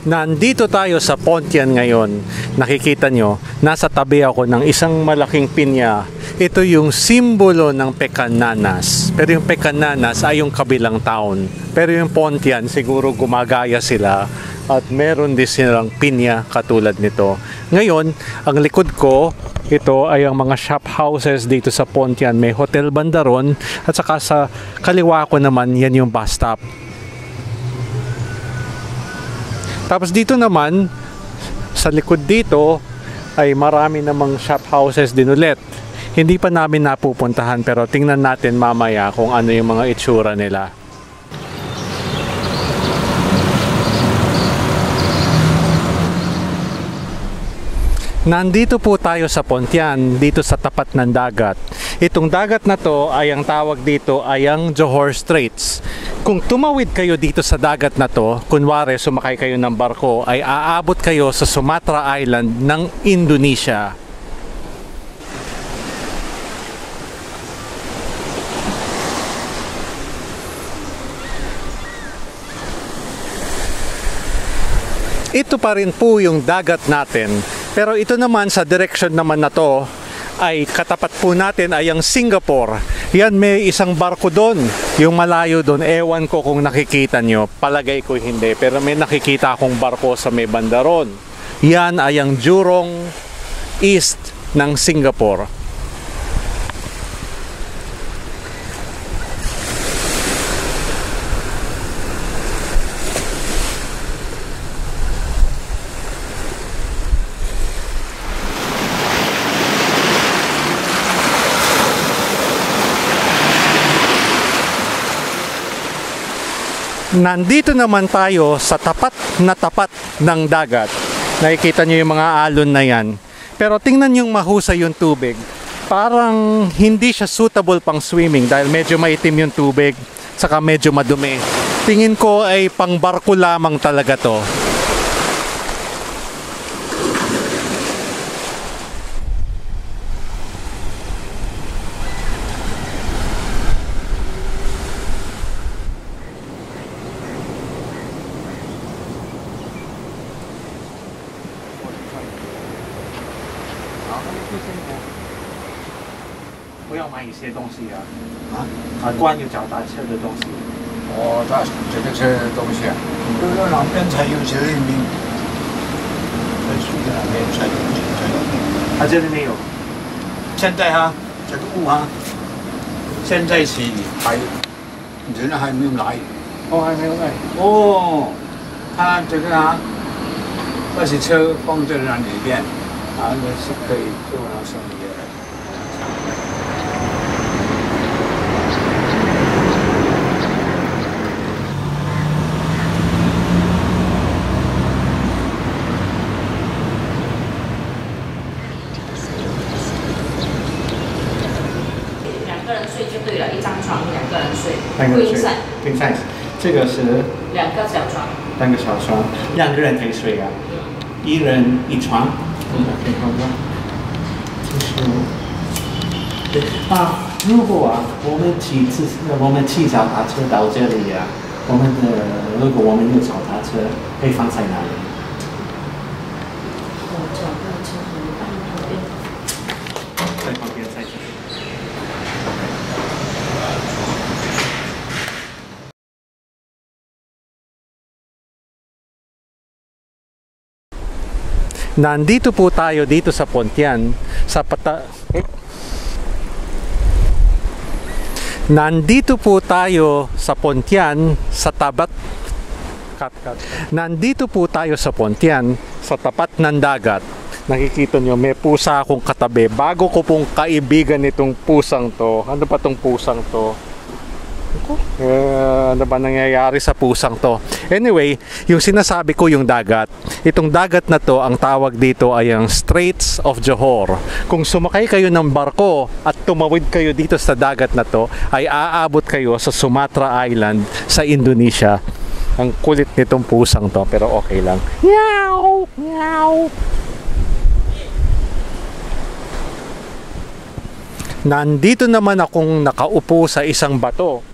Nandito tayo sa Pontian ngayon. Nakikita nyo, nasa tabi ako ng isang malaking pinya. Ito yung simbolo ng Pecananas. Pero yung Pecananas ay yung kabilang town. Pero yung Pontian, siguro gumagaya sila. At meron din silang pinya katulad nito. Ngayon, ang likod ko, ito ay ang mga shop houses dito sa Pontian. May Hotel Bandaron. At saka sa kaliwa ko naman, yan yung bus stop. Tapos dito naman, sa likod dito, ay marami namang shop houses din ulit. Hindi pa namin napupuntahan pero tingnan natin mamaya kung ano yung mga itsura nila. Nandito po tayo sa Pontian, dito sa tapat ng dagat. Itong dagat na to ay ang tawag dito ay ang Johor Straits. Kung tumawid kayo dito sa dagat na to, kunwari sumakay kayo ng barko, ay aabot kayo sa Sumatra Island ng Indonesia. Ito pa rin po yung dagat natin. Pero ito naman sa direction naman na to ay katapat po natin ay ang Singapore. Yan, may isang barko doon. Yung malayo doon, ewan ko kung nakikita nyo. Palagay ko hindi. Pero may nakikita akong barko sa may Bandaron. Yan ay ang Jurong East ng Singapore. Nandito naman tayo sa tapat ng dagat. Nakikita nyo yung mga alon na yan. Pero tingnan yung mahusay yung tubig. Parang hindi siya suitable pang swimming dahil medyo maitim yung tubig, saka medyo madumi. Tingin ko ay pang barko lamang talaga to.不要买一些东西啊！关于脚踏车的东西。哦，这个车东西啊，这个两边才有这里面，在树的两边才有这个。这里没有。现在哈，这个雾哈，现在是人还没有来。哦，还没有来。哦，他这个啊，那些车放在那里边，那是可以做那生意的。睡就对了，一张床2个人睡。Queen size，这个是2个小床。2个小床，2个人可以睡啊。1人1床。OK， 好的。就是如果我们骑脚踏车到这里啊，如果我们有脚踏车，可以放在哪里？脚踏车在旁边，在这里。Nandito po tayo dito sa Pontian, Nandito po tayo sa Pontian Nandito po tayo sa Pontian sa tapat ng dagat. Nakikita nyo, may pusa akong katabi. Bago ko pong kaibigan itong pusang to. Ano ba tong pusang to? Ano ba nangyayari sa pusang to? Anyway, yung sinasabi ko yung dagat. Itong dagat na to, ang tawag dito ay ang Straits of Johor. Kung sumakay kayo ng barko at tumawid kayo dito sa dagat na to, ay aabot kayo sa Sumatra Island sa Indonesia. Ang kulit nitong pusang to, pero okay lang. Meow! Meow! Nandito naman akong nakaupo sa isang bato.